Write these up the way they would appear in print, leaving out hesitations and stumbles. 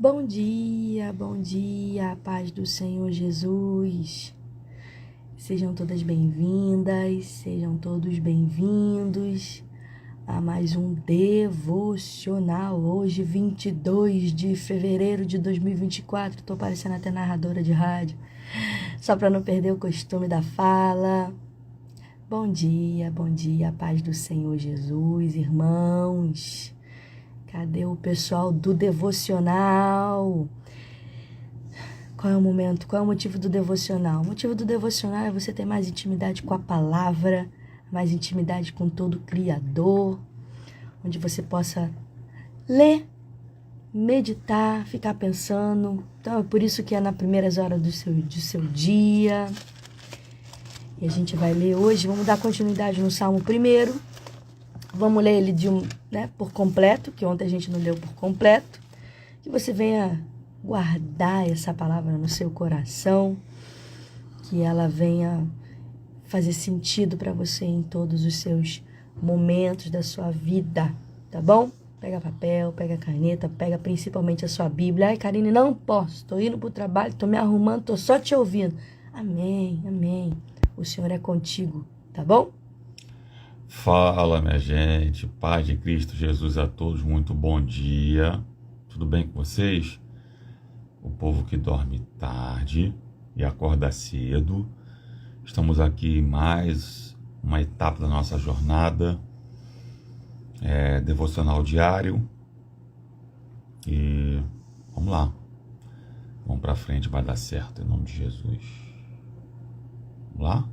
Bom dia, a paz do Senhor Jesus. Sejam todas bem-vindas, sejam todos bem-vindos a mais um devocional. Hoje, 22 de fevereiro de 2024, estou parecendo até narradora de rádio, só para não perder o costume da fala. Bom dia, a paz do Senhor Jesus, irmãos. Cadê o pessoal do devocional? Qual é o momento? Qual é o motivo do devocional? O motivo do devocional é você ter mais intimidade com a palavra, mais intimidade com todo o Criador, onde você possa ler, meditar, ficar pensando. Então é por isso que é nas primeiras horas do seu dia. E a gente vai ler hoje, vamos dar continuidade no Salmo 1. Vamos ler ele por completo, que ontem a gente não leu por completo. Que você venha guardar essa palavra no seu coração, que ela venha fazer sentido para você em todos os seus momentos da sua vida, tá bom? Pega papel, pega caneta, pega principalmente a sua Bíblia. Ai, Karine, não posso, tô indo pro trabalho, tô me arrumando, tô só te ouvindo. Amém, amém. O Senhor é contigo, tá bom? Fala, minha gente, paz de Cristo Jesus a todos, muito bom dia, tudo bem com vocês? O povo que dorme tarde e acorda cedo, estamos aqui em mais uma etapa da nossa jornada, devocional diário, e vamos lá, vamos pra frente, vai dar certo, em nome de Jesus. Vamos lá?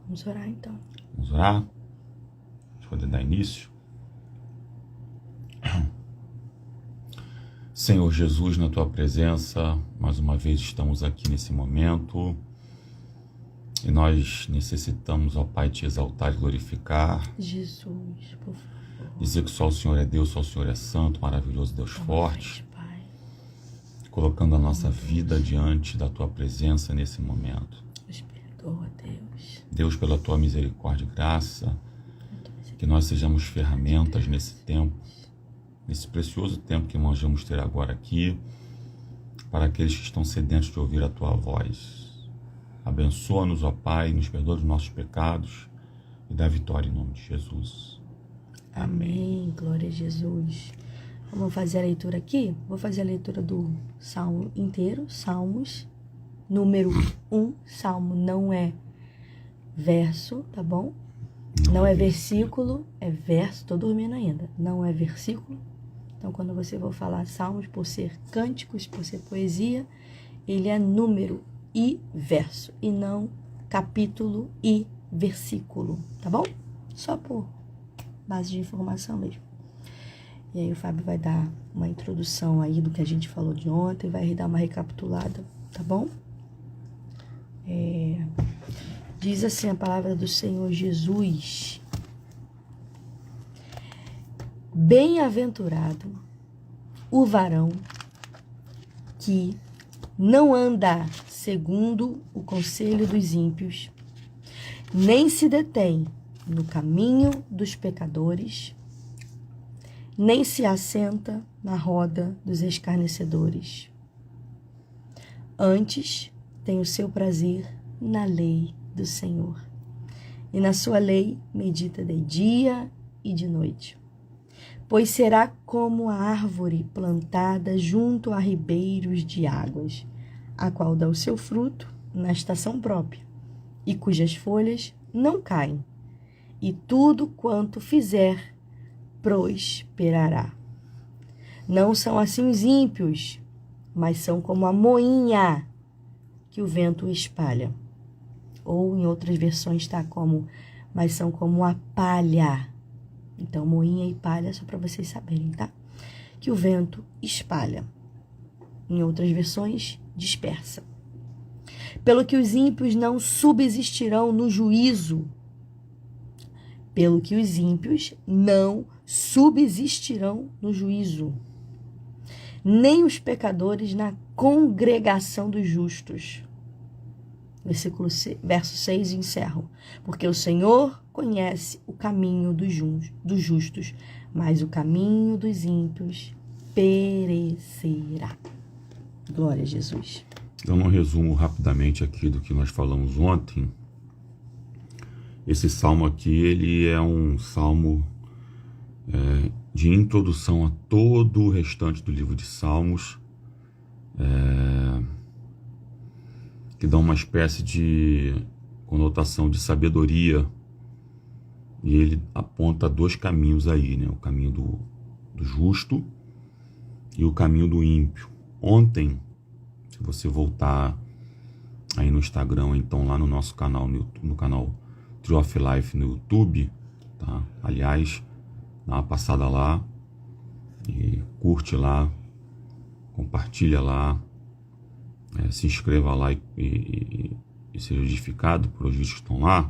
Vamos orar então. Vamos orar? Poder dar início. Senhor Jesus, na tua presença, mais uma vez estamos aqui nesse momento e nós necessitamos, ó Pai, te exaltar e glorificar. Jesus, por favor. Dizer que só o Senhor é Deus, só o Senhor é santo, maravilhoso, Deus forte. Pai. Colocando a nossa vida diante da tua presença nesse momento. Nos perdoa, Deus. Deus, pela tua misericórdia e graça, que nós sejamos ferramentas nesse tempo, nesse precioso tempo que nós vamos ter agora aqui, para aqueles que estão sedentos de ouvir a tua voz. Abençoa-nos, ó Pai, nos perdoa dos nossos pecados e dá vitória em nome de Jesus. Amém. Glória a Jesus. Vamos fazer a leitura aqui? Vou fazer a leitura do Salmo inteiro, Salmos, número 1. Salmo não é verso, tá bom? Não é versículo, é verso. Tô dormindo ainda. Não é versículo. Então, quando você for falar salmos, por ser cânticos, por ser poesia, ele é número e verso, e não capítulo e versículo, tá bom? Só por base de informação mesmo. E aí o Fábio vai dar uma introdução aí do que a gente falou de ontem, vai dar uma recapitulada, tá bom? Diz assim a palavra do Senhor Jesus: bem-aventurado o varão que não anda segundo o conselho dos ímpios, nem se detém no caminho dos pecadores, nem se assenta na roda dos escarnecedores. Antes tem o seu prazer na lei do Senhor, e na sua lei medita de dia e de noite. Pois será como a árvore plantada junto a ribeiros de águas, a qual dá o seu fruto na estação própria, e cujas folhas não caem, e tudo quanto fizer prosperará. Não são assim os ímpios, mas são como a moinha que o vento espalha. Ou em outras versões está como, mas são como a palha. Então, moinha e palha, só para vocês saberem, tá? Que o vento espalha. Em outras versões, dispersa. Pelo que os ímpios não subsistirão no juízo. Pelo que os ímpios não subsistirão no juízo. Nem os pecadores na congregação dos justos. Verso 6 encerro. Porque o Senhor conhece o caminho dos justos, mas o caminho dos ímpios perecerá. Glória a Jesus. Dando um resumo rapidamente aqui do que nós falamos ontem, esse salmo aqui, ele é um salmo de introdução a todo o restante do livro de Salmos, que dá uma espécie de conotação de sabedoria, e ele aponta dois caminhos aí, né? O caminho do justo e o caminho do ímpio. Ontem, se você voltar aí no Instagram, então lá no nosso canal, no canal Tree of Life no YouTube, tá? Aliás, dá uma passada lá e curte lá, compartilha lá, se inscreva lá e seja edificado por os vídeos que estão lá.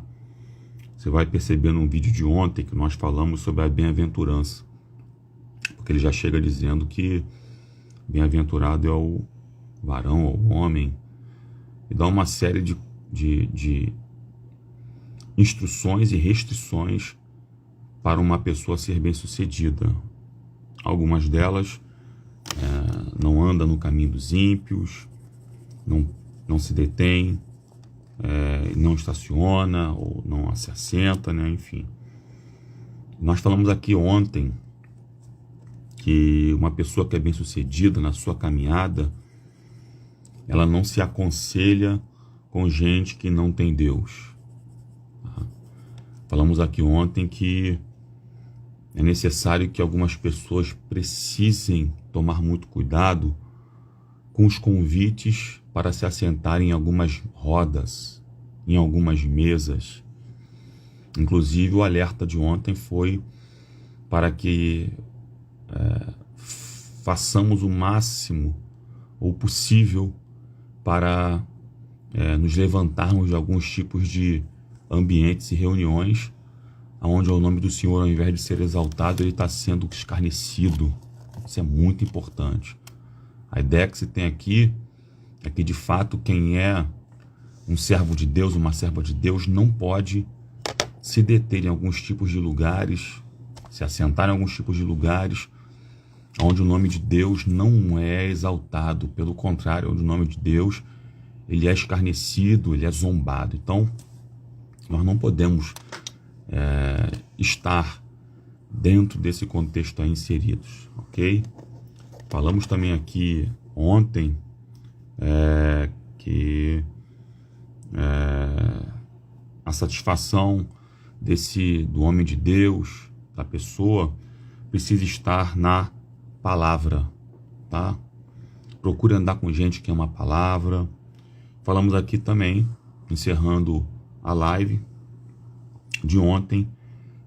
Você vai perceber no vídeo de ontem que nós falamos sobre a bem-aventurança, porque ele já chega dizendo que bem-aventurado é o varão, ou o homem, e dá uma série de instruções e restrições para uma pessoa ser bem-sucedida. Algumas delas não anda no caminho dos ímpios, não se detém, não estaciona ou não se assenta, né? Enfim. Nós falamos aqui ontem que uma pessoa que é bem-sucedida na sua caminhada, ela não se aconselha com gente que não tem Deus. Tá? Falamos aqui ontem que é necessário que algumas pessoas precisem tomar muito cuidado com os convites para se assentarem em algumas rodas, em algumas mesas. Inclusive, o alerta de ontem foi para que façamos o máximo ou possível para nos levantarmos de alguns tipos de ambientes e reuniões onde o nome do Senhor, ao invés de ser exaltado, ele está sendo escarnecido. Isso é muito importante. A ideia que se tem aqui é que, de fato, quem é um servo de Deus, uma serva de Deus, não pode se deter em alguns tipos de lugares, se assentar em alguns tipos de lugares onde o nome de Deus não é exaltado. Pelo contrário, onde o nome de Deus ele é escarnecido, ele é zombado. Então, nós não podemos estar dentro desse contexto aí inseridos, ok? Falamos também aqui ontem que a satisfação do homem de Deus, da pessoa, precisa estar na palavra, tá? Procure andar com gente que ama a palavra. Falamos aqui também, encerrando a live de ontem,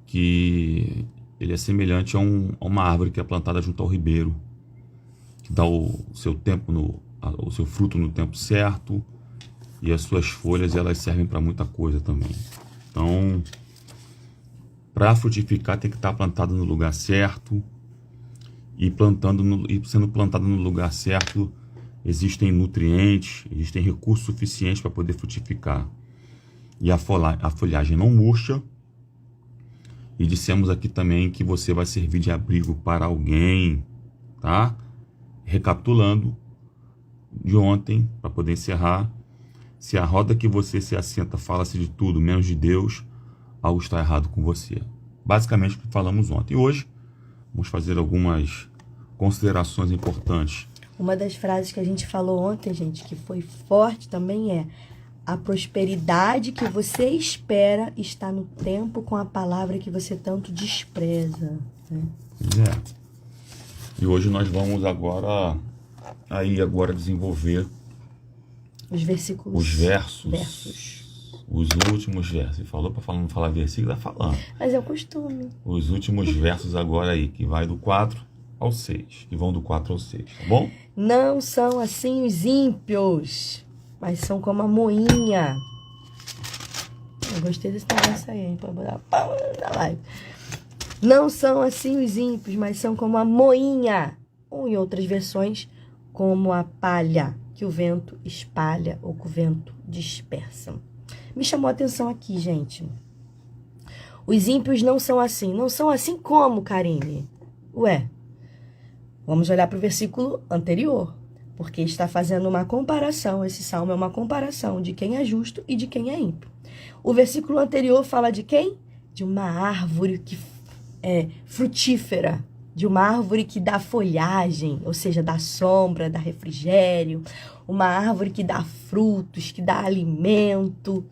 que ele é semelhante a uma árvore que é plantada junto ao ribeiro, que dá o seu fruto no tempo certo, e as suas folhas elas servem para muita coisa também. Então, para frutificar tem que estar plantado no lugar certo, e sendo plantado no lugar certo, existem nutrientes, existem recursos suficientes para poder frutificar. E a folhagem não murcha. E dissemos aqui também que você vai servir de abrigo para alguém, tá? Recapitulando de ontem, para poder encerrar: se a roda que você se assenta fala-se de tudo menos de Deus, algo está errado com você. Basicamente o que falamos ontem. E hoje vamos fazer algumas considerações importantes. Uma das frases que a gente falou ontem, gente, que foi forte também é: a prosperidade que você espera está no tempo com a palavra que você tanto despreza. Né? E hoje nós vamos agora desenvolver os versículos. Os versos. Os últimos versos. Ele falou para não falar versículo, tá falando. Mas é o costume. Os últimos versos agora aí, que vai do 4 ao 6. Que vão do 4 ao 6, tá bom? Não são assim os ímpios, mas são como a moinha. Eu gostei desse negócio aí, hein? Pra botar palma na live. Não são assim os ímpios, mas são como a moinha. Ou em outras versões, como a palha que o vento espalha ou que o vento dispersa. Me chamou a atenção aqui, gente. Os ímpios não são assim. Não são assim como, Karine? Ué, Vamos olhar para o versículo anterior, porque está fazendo uma comparação, esse salmo é uma comparação de quem é justo e de quem é ímpio. O versículo anterior fala de quem? De uma árvore que é frutífera, de uma árvore que dá folhagem, ou seja, dá sombra, dá refrigério, uma árvore que dá frutos, que dá alimento.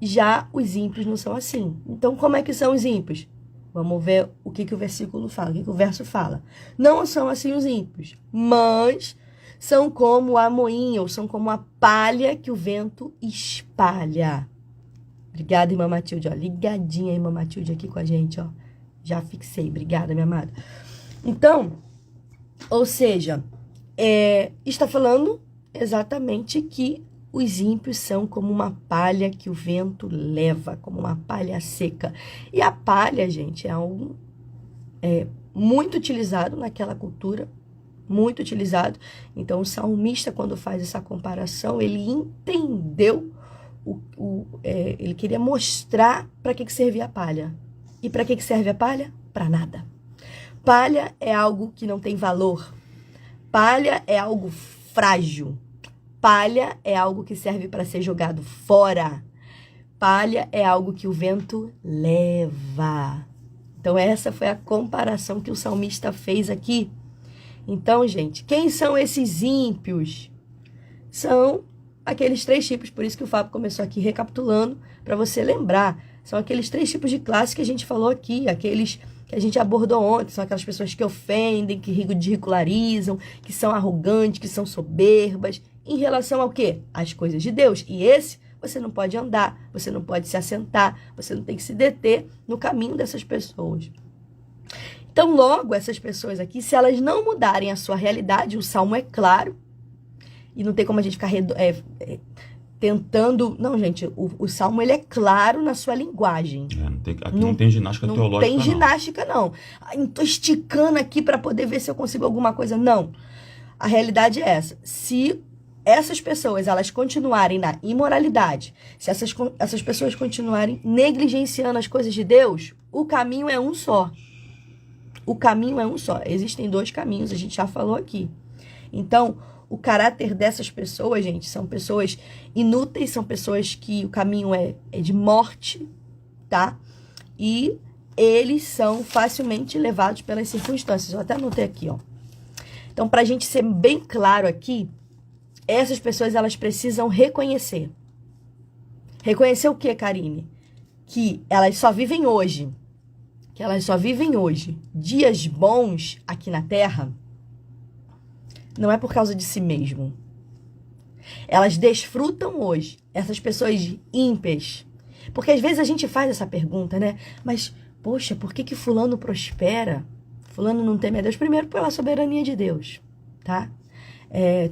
Já os ímpios não são assim. Então, como é que são os ímpios? Vamos ver o que o versículo fala, o que o verso fala. Não são assim os ímpios, mas são como a moinha, ou são como a palha que o vento espalha. Obrigada, irmã Matilde, ó, ligadinha, irmã Matilde, aqui com a gente, ó. Já fixei, obrigada, minha amada. Então, ou seja, está falando exatamente que os ímpios são como uma palha que o vento leva, como uma palha seca. E a palha, gente, é algo muito utilizado naquela cultura, muito utilizado. Então, o salmista, quando faz essa comparação, ele entendeu, ele queria mostrar para que servia a palha. E para que serve a palha? Para nada. Palha é algo que não tem valor. Palha é algo frágil. Palha é algo que serve para ser jogado fora. Palha é algo que o vento leva. Então, essa foi a comparação que o salmista fez aqui. Então, gente, quem são esses ímpios? São aqueles 3 tipos, por isso que o Fábio começou aqui recapitulando, para você lembrar. São aqueles 3 tipos de classe que a gente falou aqui, aqueles que a gente abordou ontem, são aquelas pessoas que ofendem, que ridicularizam, que são arrogantes, que são soberbas, em relação ao quê? Às coisas de Deus. E esse, você não pode andar, você não pode se assentar, você não tem que se deter no caminho dessas pessoas. Então, logo, essas pessoas aqui, se elas não mudarem a sua realidade, o salmo é claro, e não tem como a gente ficar tentando... Não, gente, o salmo ele é claro na sua linguagem. Aqui não tem ginástica teológica, não. Tem ginástica, não. Estou esticando aqui para poder ver se eu consigo alguma coisa. Não. A realidade é essa. Se essas pessoas, elas continuarem na imoralidade, se essas pessoas continuarem negligenciando as coisas de Deus, o caminho é um só. O caminho é um só. Existem 2 caminhos, a gente já falou aqui. Então, o caráter dessas pessoas, gente, são pessoas inúteis, são pessoas que o caminho é de morte, tá? E eles são facilmente levados pelas circunstâncias. Eu até anotei aqui, ó. Então, para a gente ser bem claro aqui, essas pessoas, elas precisam reconhecer. Reconhecer o quê, Karine? Que elas só vivem hoje. Que elas só vivem hoje. Dias bons aqui na Terra, não é por causa de si mesmo. Elas desfrutam hoje. Essas pessoas ímpias. Porque às vezes a gente faz essa pergunta, né? Mas, poxa, por que fulano prospera? Fulano não teme a Deus? Primeiro, pela soberania de Deus, tá?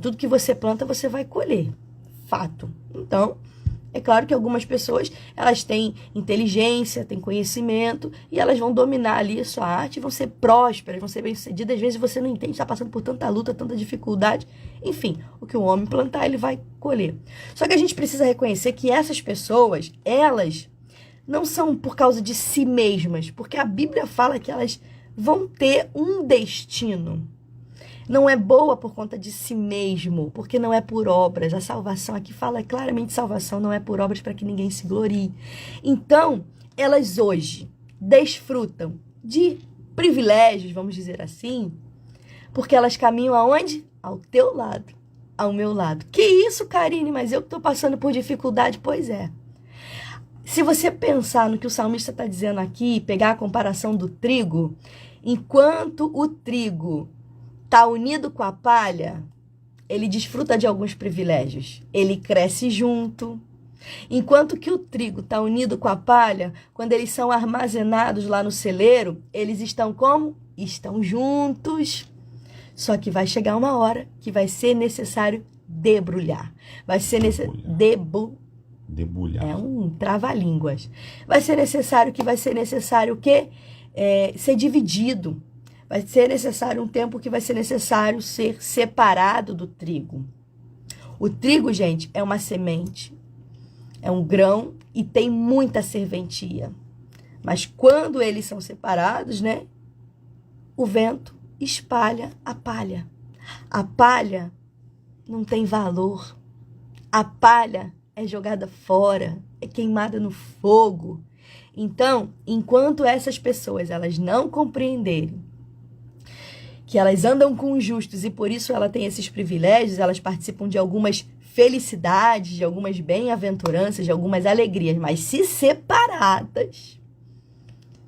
Tudo que você planta, você vai colher. Fato. Então, é claro que algumas pessoas, elas têm inteligência, têm conhecimento, e elas vão dominar ali a sua arte, vão ser prósperas, vão ser bem-sucedidas. Às vezes você não entende, está passando por tanta luta, tanta dificuldade. Enfim, o que o homem plantar, ele vai colher. Só que a gente precisa reconhecer que essas pessoas, elas não são por causa de si mesmas, porque a Bíblia fala que elas vão ter um destino. Não é boa por conta de si mesmo, porque não é por obras. A salvação aqui fala claramente, salvação não é por obras para que ninguém se glorie. Então, elas hoje desfrutam de privilégios, vamos dizer assim, porque elas caminham aonde? Ao teu lado, ao meu lado. Que isso, Karine? Mas eu que estou passando por dificuldade? Pois é. Se você pensar no que o salmista está dizendo aqui, pegar a comparação do trigo, enquanto o trigo está unido com a palha, ele desfruta de alguns privilégios. Ele cresce junto. Enquanto que o trigo está unido com a palha, quando eles são armazenados lá no celeiro, eles estão como? Estão juntos. Só que vai chegar uma hora que vai ser necessário debrulhar. Vai ser necessário... Debulhar. É um trava-línguas. Vai ser necessário o quê? Ser dividido. Vai ser necessário um tempo que vai ser necessário ser separado do trigo. O trigo, gente, é uma semente, é um grão e tem muita serventia. Mas quando eles são separados, né? O vento, espalha a palha. A palha não tem valor. A palha é jogada fora, é queimada no fogo. Então, enquanto essas pessoas elas não compreenderem que elas andam com os justos e por isso ela tem esses privilégios, elas participam de algumas felicidades, de algumas bem-aventuranças, de algumas alegrias, mas se separadas.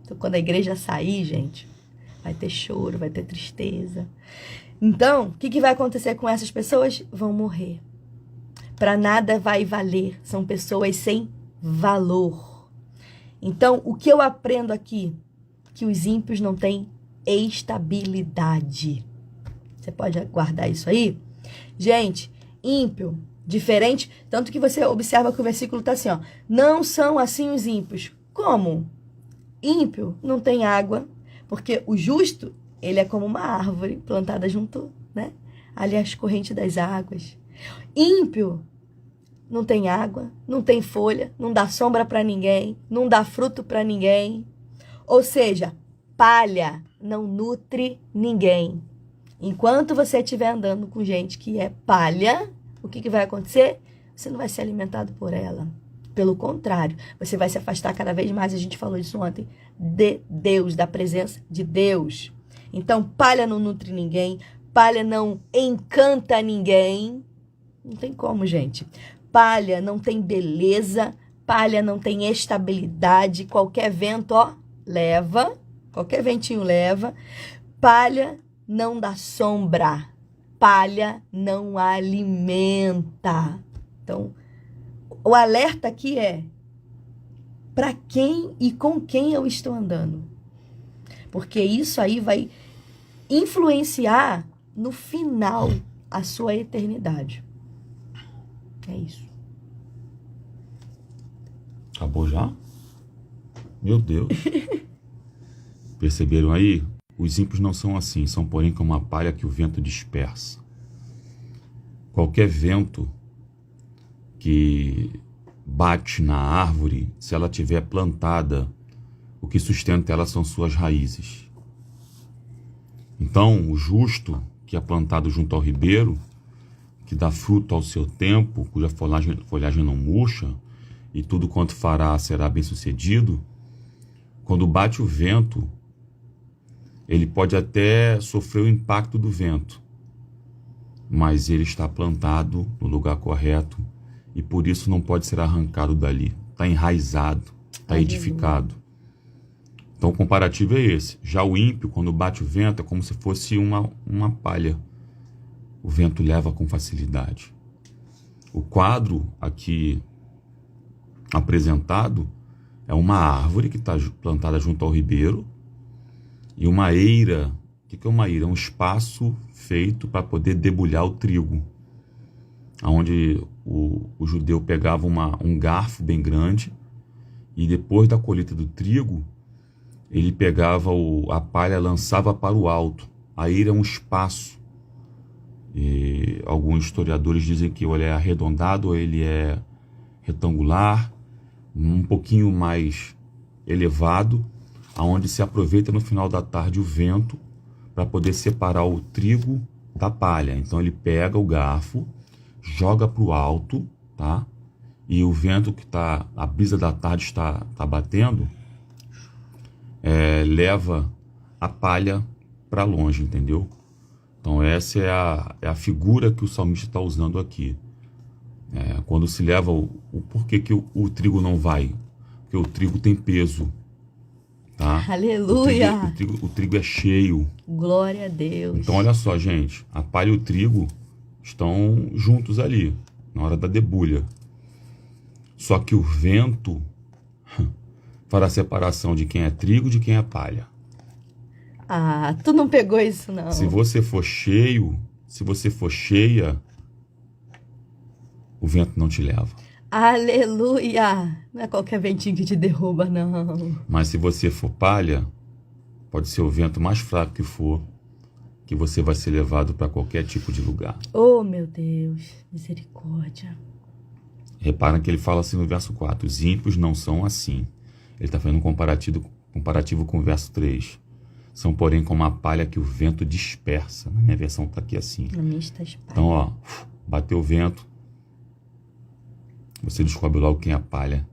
Então, quando a igreja sair, gente, vai ter choro, vai ter tristeza. Então, o que vai acontecer com essas pessoas? Vão morrer. Para nada vai valer. São pessoas sem valor. Então, o que eu aprendo aqui? Que os ímpios não têm estabilidade. Você pode guardar isso aí? Gente, ímpio, diferente, tanto que você observa que o versículo está assim, ó. Não são assim os ímpios. Como? Ímpio não tem água, porque o justo, ele é como uma árvore plantada junto, né? Ali às correntes das águas. Ímpio não tem água, não tem folha, não dá sombra para ninguém, não dá fruto para ninguém. Ou seja, palha não nutre ninguém. Enquanto você estiver andando com gente que é palha, o que vai acontecer? Você não vai ser alimentado por ela. Pelo contrário, você vai se afastar cada vez mais, a gente falou isso ontem, de Deus, da presença de Deus. Então, palha não nutre ninguém, palha não encanta ninguém. Não tem como, gente. Palha não tem beleza, palha não tem estabilidade, qualquer vento, ó, leva, qualquer ventinho leva. Palha não dá sombra, palha não alimenta. Então, o alerta aqui é para quem e com quem eu estou andando. Porque isso aí vai influenciar no final a sua eternidade. É isso. Acabou já? Meu Deus. Perceberam aí? Os ímpios não são assim, são porém como uma palha que o vento dispersa. Qualquer vento que bate na árvore, se ela tiver plantada, o que sustenta ela são suas raízes. Então, o justo, que é plantado junto ao ribeiro, que dá fruto ao seu tempo, cuja folhagem não murcha, e tudo quanto fará será bem sucedido, quando bate o vento, ele pode até sofrer o impacto do vento, mas ele está plantado no lugar correto e por isso não pode ser arrancado dali. Está enraizado, está edificado. Então o comparativo é esse. Já o ímpio, quando bate o vento, é como se fosse uma palha. O vento leva com facilidade. O quadro aqui apresentado é uma árvore que está plantada junto ao ribeiro e uma eira. O que é uma eira? É um espaço feito para poder debulhar o trigo, onde o judeu pegava um garfo bem grande e depois da colheita do trigo, ele pegava a palha, lançava para o alto. A eira é um espaço. E alguns historiadores dizem que ou ele é arredondado ou ele é retangular, um pouquinho mais elevado, aonde se aproveita no final da tarde o vento para poder separar o trigo da palha. Então ele pega o garfo, joga para o alto, tá? E o vento que tá, a brisa da tarde está batendo, leva a palha para longe, entendeu? Então essa é a figura que o salmista está usando aqui. Quando se leva por que o trigo não vai? Porque o trigo tem peso, tá? Aleluia! O trigo é cheio. Glória a Deus. Então olha só, gente, a palha e o trigo estão juntos ali, na hora da debulha. Só que o vento fará a separação de quem é trigo e de quem é palha. Ah, tu não pegou isso, não. Se você for cheio, se você for cheia, o vento não te leva. Aleluia! Não é qualquer ventinho que te derruba, não. Mas se você for palha, pode ser o vento mais fraco que for, que você vai ser levado para qualquer tipo de lugar. Oh, meu Deus, misericórdia. Repara que ele fala assim no verso 4, os ímpios não são assim. Ele está fazendo um comparativo com o verso 3. São, porém, como a palha que o vento dispersa. Na minha versão está aqui assim. Na minha está espalha. Então, ó, bateu o vento, você descobre logo quem é a palha.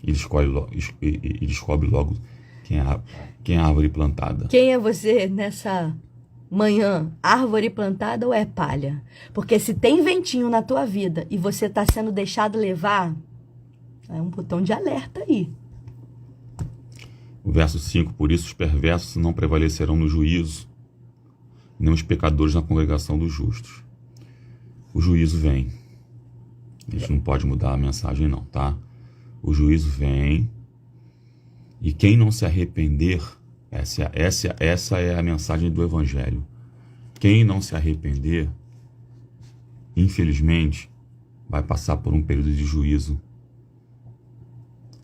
E descobre logo quem é a árvore plantada. Quem é você nessa manhã? Árvore plantada ou é palha? Porque se tem ventinho na tua vida e você está sendo deixado levar, é um botão de alerta aí. O verso 5, por isso os perversos não prevalecerão no juízo, nem os pecadores na congregação dos justos. O juízo vem. A gente não pode mudar a mensagem não, tá? O juízo vem, e quem não se arrepender, essa é a mensagem do Evangelho. Quem não se arrepender, infelizmente, vai passar por um período de juízo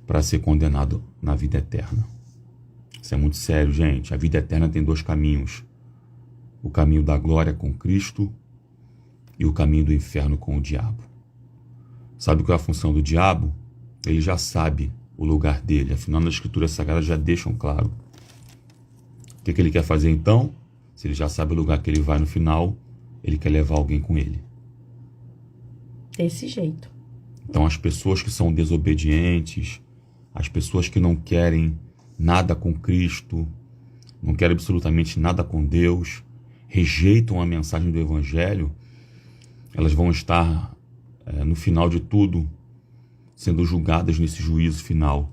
para ser condenado na vida eterna. Isso é muito sério, gente. A vida eterna tem 2 caminhos. O caminho da glória com Cristo e o caminho do inferno com o diabo. Sabe qual é a função do diabo? Ele já sabe o lugar dele. Afinal, nas Escrituras Sagradas já deixam claro. O que ele quer fazer então? Se ele já sabe o lugar que ele vai no final, ele quer levar alguém com ele. Desse jeito. Então, as pessoas que são desobedientes, as pessoas que não querem nada com Cristo, não querem absolutamente nada com Deus, rejeitam a mensagem do Evangelho, elas vão estar, no final de tudo, sendo julgadas nesse juízo final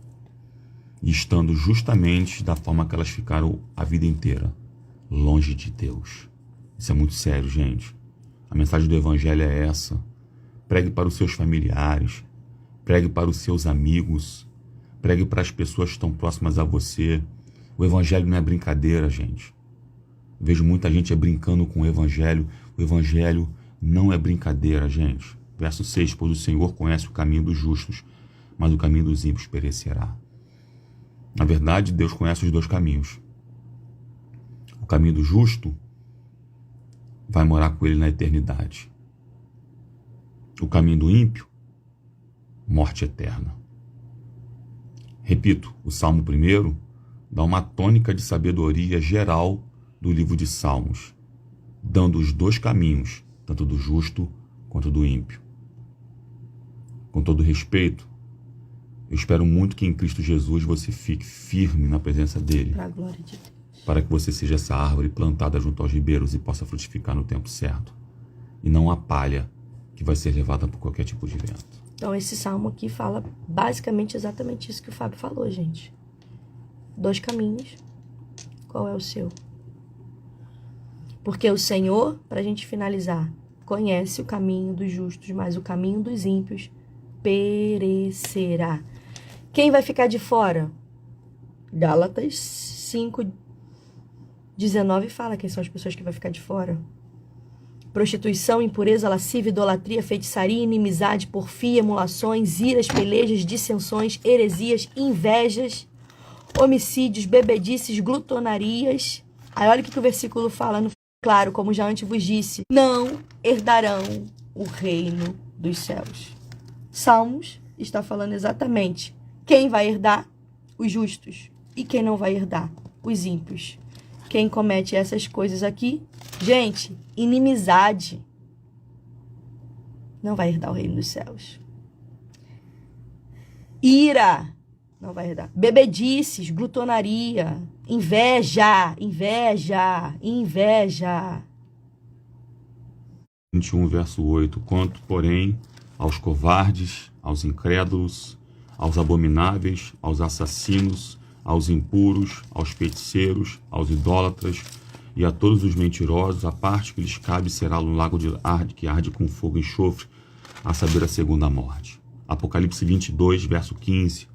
e estando justamente da forma que elas ficaram a vida inteira, longe de Deus. Isso é muito sério, gente. A mensagem do Evangelho é essa. Pregue para os seus familiares, pregue para os seus amigos, pregue para as pessoas que estão próximas a você. O Evangelho não é brincadeira, gente. Vejo muita gente brincando com o Evangelho. O Evangelho não é brincadeira, gente. Verso 6, pois o Senhor conhece o caminho dos justos, mas o caminho dos ímpios perecerá. Na verdade, Deus conhece os 2 caminhos. O caminho do justo vai morar com ele na eternidade. O caminho do ímpio, morte eterna. Repito, o Salmo 1 dá uma tônica de sabedoria geral do livro de Salmos, dando os 2 caminhos, tanto do justo quanto do ímpio. Com todo respeito, eu espero muito que em Cristo Jesus você fique firme na presença dele, Para a glória de Deus. para que você seja essa árvore plantada junto aos ribeiros e possa frutificar no tempo certo, e não a palha que vai ser levada por qualquer tipo de vento. Então, esse salmo aqui fala basicamente exatamente isso que o Fábio falou, gente. 2 caminhos. Qual é o seu? Porque o Senhor, para a gente finalizar, conhece o caminho dos justos, mas o caminho dos ímpios perecerá. Quem vai ficar de fora? Gálatas 5:19 fala quem são as pessoas que vão ficar de fora. Prostituição, impureza, lascívia, idolatria, feitiçaria, inimizade, porfia, emulações, iras, pelejas, dissensões, heresias, invejas, homicídios, bebedices, glutonarias. Aí olha o que o versículo fala, claro, como já antes vos disse, não herdarão o reino dos céus. Salmos está falando exatamente quem vai herdar? Os justos. E quem não vai herdar? Os ímpios. Quem comete essas coisas aqui, gente, inimizade, não vai herdar o reino dos céus. Ira, não vai herdar. Bebedices, glutonaria, inveja. 21, verso 8. Quanto, porém, aos covardes, aos incrédulos, aos abomináveis, aos assassinos, aos impuros, aos feiticeiros, aos idólatras e a todos os mentirosos, a parte que lhes cabe será no lago que arde com fogo e enxofre, a saber, a segunda morte. Apocalipse 22, verso 15.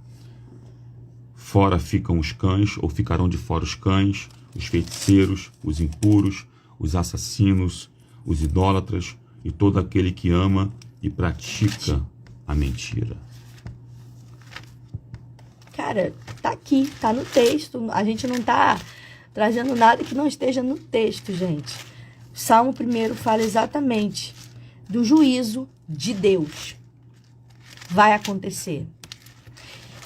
Fora ficam os cães, ou ficarão de fora os cães, os feiticeiros, os impuros, os assassinos, os idólatras e todo aquele que ama e pratica a mentira. Cara, tá aqui, tá no texto. A gente não tá trazendo nada que não esteja no texto, gente. O Salmo 1 fala exatamente do juízo de Deus. Vai acontecer.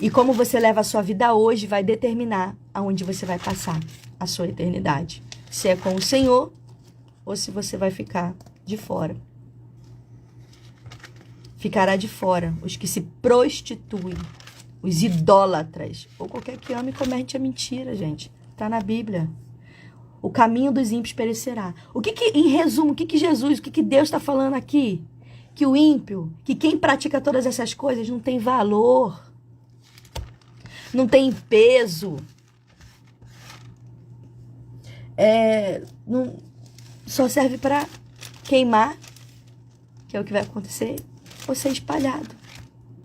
E como você leva a sua vida hoje vai determinar aonde você vai passar. a sua eternidade. Se é com o Senhor ou se você vai ficar de fora. Ficará de fora os que se prostituem, os idólatras, ou qualquer que ame e comete a mentira, gente. Está na Bíblia. O caminho dos ímpios perecerá. Em resumo, o que Jesus, o que Deus está falando aqui? Que o ímpio, que quem pratica todas essas coisas não tem valor, não tem peso, só serve para queimar, que é o que vai acontecer, ou ser espalhado.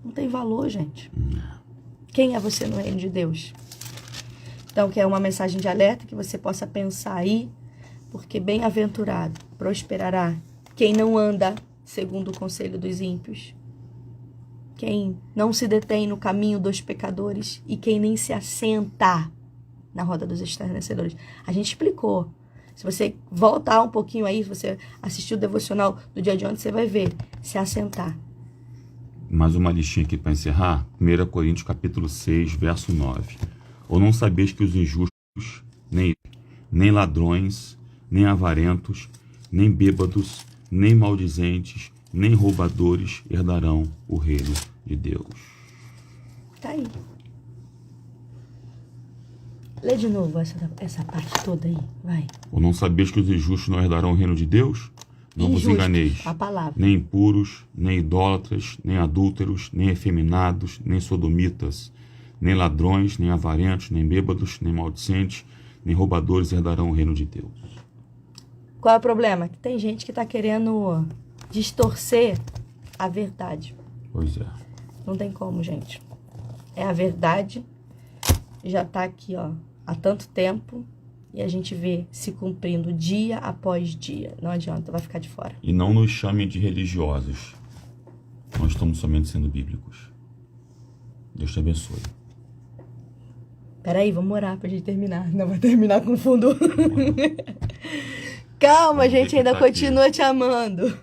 Não tem valor, gente. Quem é você no reino de Deus? Então, que é uma mensagem de alerta que você possa pensar aí, porque bem-aventurado prosperará quem não anda segundo o conselho dos ímpios, quem não se detém no caminho dos pecadores e quem nem se assenta na roda dos escarnecedores. A gente explicou. Se você voltar um pouquinho aí, se você assistiu o devocional do dia de ontem, você vai ver. Se assentar. Mais uma listinha aqui para encerrar. 1 Coríntios capítulo 6, verso 9. Ou não sabeis que os injustos, nem ladrões, nem avarentos, nem bêbados, nem maldizentes, nem roubadores herdarão o reino de Deus. Tá aí. Lê de novo essa parte toda aí, vai. Ou não sabeis que os injustos não herdarão o reino de Deus? Não vos enganeis. A palavra. Nem impuros, nem idólatras, nem adúlteros, nem efeminados, nem sodomitas, nem ladrões, nem avarentos, nem bêbados, nem maldicentes, nem roubadores herdarão o reino de Deus. Qual é o problema? Que tem gente que está querendo distorcer a verdade. Pois é. Não tem como, gente. É a verdade. Já está aqui, ó, há tanto tempo. E a gente vê se cumprindo dia após dia. Não adianta, vai ficar de fora. E não nos chamem de religiosos. Nós estamos somente sendo bíblicos. Deus te abençoe. Peraí, vamos orar pra gente terminar. Não, vai terminar com fundo. Calma, a gente ainda continua te amando.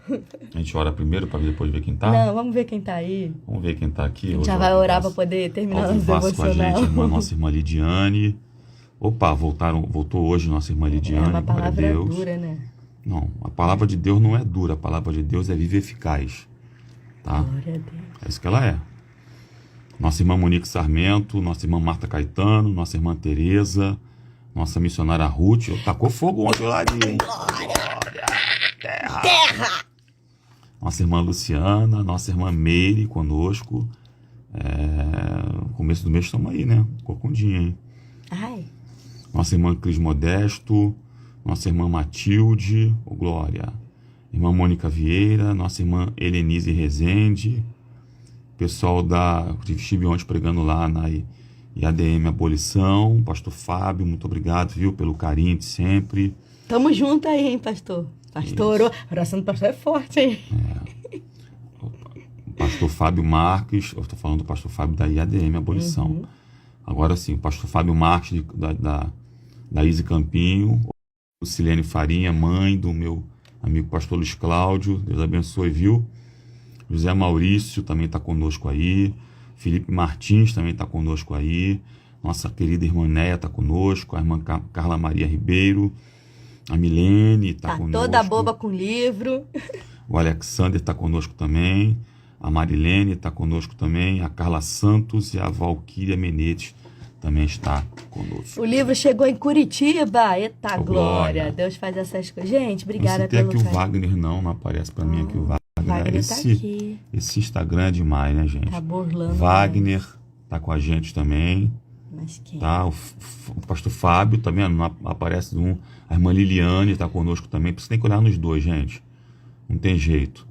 A gente ora primeiro para depois ver quem tá? Não, vamos ver quem tá aí. Vamos ver quem tá aqui. A gente já vai orar para poder terminar o devocional. Com a gente, nossa irmã Lidiane. Opa, voltou hoje nossa irmã Lidiane. É uma palavra dura, né? Não, a palavra de Deus não é dura. A palavra de Deus é viva e eficaz. Tá? Glória a Deus. É isso que ela é. Nossa irmã Monique Sarmento, nossa irmã Marta Caetano, nossa irmã Tereza, nossa missionária Ruth. Tacou fogo ontem lá de... Glória! Terra! Nossa irmã Luciana, nossa irmã Meire conosco. No começo do mês estamos aí, né? Corcundinha, hein? Ai. Nossa irmã Cris Modesto, nossa irmã Matilde, Glória. Irmã Mônica Vieira, nossa irmã Helenise Rezende. Pessoal que estive ontem pregando lá na IADM Abolição. Pastor Fábio, muito obrigado, viu, pelo carinho de sempre. Tamo junto aí, hein, pastor? Pastor, a oração do pastor é forte, hein? O pastor Fábio Marques, eu estou falando do pastor Fábio da IADM Abolição. Uhum. Agora sim, o pastor Fábio Marques da Izzy Campinho, o Silene Farinha, mãe do meu amigo pastor Luiz Cláudio, Deus abençoe, viu? José Maurício também está conosco aí, Felipe Martins também está conosco aí, nossa querida irmã Néia está conosco, a irmã Carla Maria Ribeiro, a Milene está conosco. Toda boba com livro. O Alexander está conosco também, a Marilene está conosco também, a Carla Santos e a Valquíria Menezes também está conosco. O livro chegou em Curitiba, eita glória. Deus faz essas coisas. Gente, obrigada pelo carinho. Não aqui o Wagner não aparece para mim aqui o Wagner. Tá aqui. Esse Instagram é demais, né, gente? Tá burlando. Wagner tá com a gente também. Mas quem? Tá, o pastor Fábio também não aparece um. A irmã Liliane tá conosco também. Você tem que olhar nos dois, gente. Não tem jeito.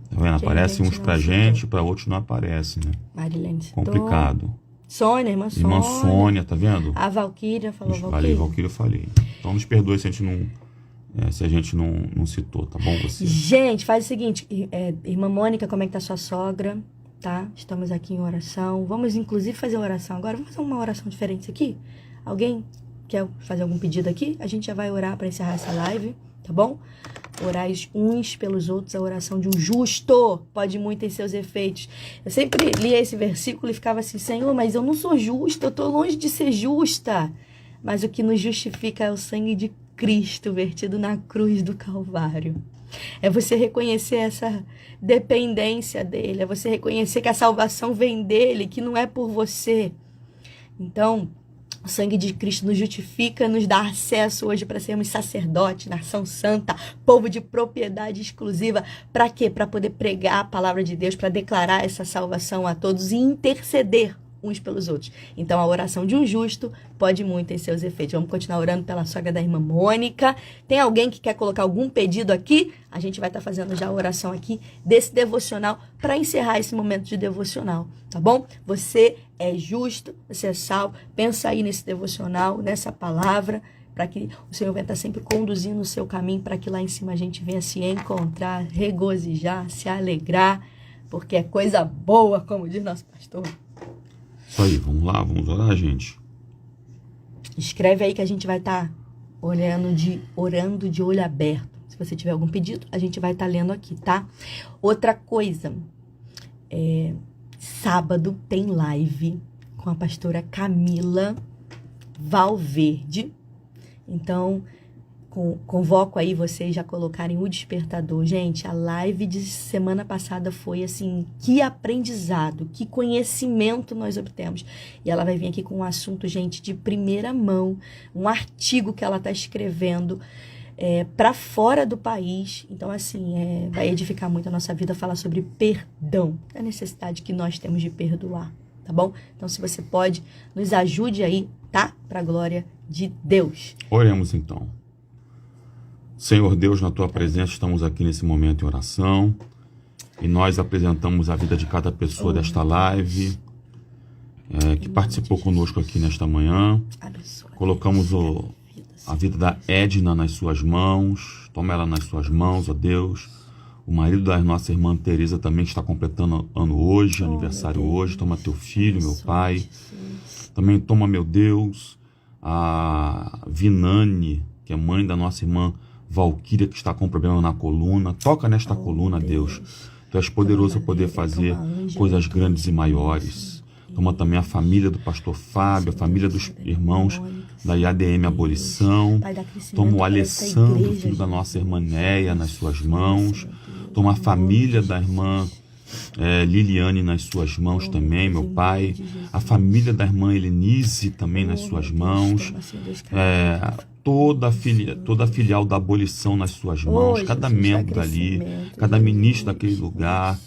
Tá vendo? Aparece uns pra gente, pra outros não aparece, né? Marilene citou. Complicado. Sônia, irmã Sônia. Irmã Sônia, tá vendo? A Valquíria falou Valquíria eu falei. Então nos perdoe se a gente não citou, tá bom? Você? Gente, faz o seguinte, irmã Mônica, como é que tá sua sogra? Tá? Estamos aqui em oração. Vamos inclusive fazer oração agora. Vamos fazer uma oração diferente aqui? Alguém quer fazer algum pedido aqui? A gente já vai orar para encerrar essa live, tá bom? Orais uns pelos outros, a oração de um justo pode muito em seus efeitos. Eu sempre lia esse versículo e ficava assim, Senhor, mas eu não sou justa, eu tô longe de ser justa. mas o que nos justifica é o sangue de Cristo vertido na cruz do Calvário. É você reconhecer essa dependência dele, é você reconhecer que a salvação vem dele, que não é por você. Então, o sangue de Cristo nos justifica, nos dá acesso hoje para sermos sacerdotes, nação santa, povo de propriedade exclusiva. Para quê? Para poder pregar a palavra de Deus, para declarar essa salvação a todos e interceder uns pelos outros. Então, a oração de um justo pode muito em seus efeitos. Vamos continuar orando pela sogra da irmã Mônica. Tem alguém que quer colocar algum pedido aqui? A gente vai estar fazendo já a oração aqui desse devocional para encerrar esse momento de devocional, tá bom? Você é justo, você é salvo. Pensa aí nesse devocional, nessa palavra, para que o Senhor venha estar sempre conduzindo o seu caminho, para que lá em cima a gente venha se encontrar, regozijar, se alegrar, porque é coisa boa, como diz nosso pastor. Isso aí, vamos lá, vamos orar, gente. Escreve aí que a gente vai estar orando de olho aberto. Se você tiver algum pedido, a gente vai estar lendo aqui, tá? Outra coisa, sábado tem live com a pastora Camila Valverde. Então, convoco aí vocês já colocarem o despertador. Gente, a live de semana passada foi assim, que aprendizado, que conhecimento nós obtemos. E ela vai vir aqui com um assunto, gente, de primeira mão, um artigo que ela está escrevendo para fora do país. Então, assim, vai edificar muito a nossa vida, falar sobre perdão, a necessidade que nós temos de perdoar, tá bom? Então, se você pode, nos ajude aí, tá? Para a glória de Deus. Oremos então. Senhor Deus, na Tua presença, estamos aqui nesse momento em oração e nós apresentamos a vida de cada pessoa desta live que participou conosco aqui nesta manhã. Colocamos a vida da Edna nas Suas mãos, toma ela nas Suas mãos, ó Deus. O marido da nossa irmã Teresa também está completando ano hoje, aniversário hoje. Toma Teu filho, meu Pai. Também toma, meu Deus, a Vinane, que é mãe da nossa irmã Valquíria, que está com problema na coluna. Toca nesta coluna, Deus. Tu és poderoso a poder fazer coisas grandes e maiores. Toma também a família do pastor Fábio, a família dos irmãos da IADM Abolição. Toma o Alessandro, filho da nossa irmã Néia, nas suas mãos. Toma a família da irmã Liliane nas suas mãos também, meu Pai. A família da irmã Helenise também nas suas mãos. Toda a filial da abolição nas suas mãos, cada membro ali, cada ministro daquele lugar.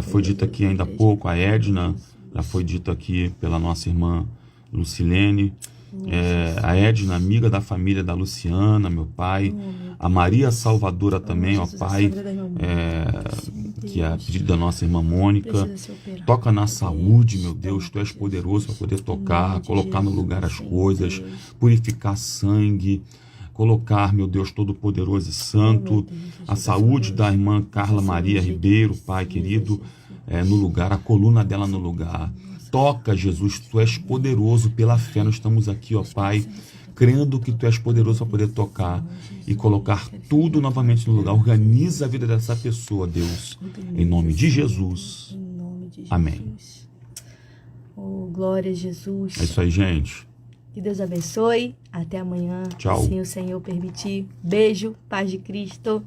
Foi dito aqui ainda há pouco, a Edna, já foi dito aqui pela nossa irmã Lucilene. A Edna, amiga da família da Luciana, meu Pai. A Maria Salvadora também, ó Pai, que é a pedido da nossa irmã Mônica. Toca na saúde, meu Deus, Tu és poderoso para poder tocar, colocar no lugar as coisas, purificar sangue, colocar, meu Deus, todo-poderoso e santo, a saúde da irmã Carla Maria Ribeiro, Pai querido, no lugar, a coluna dela no lugar. Toca, Jesus, Tu és poderoso, pela fé nós estamos aqui, ó Pai, crendo que Tu és poderoso para poder tocar e colocar tudo novamente no lugar. Organiza a vida dessa pessoa, Deus, em nome de Jesus. Amém. Oh, glória a Jesus. É isso aí, gente. Que Deus abençoe. Até amanhã. Tchau. Se o Senhor permitir. Beijo. Paz de Cristo.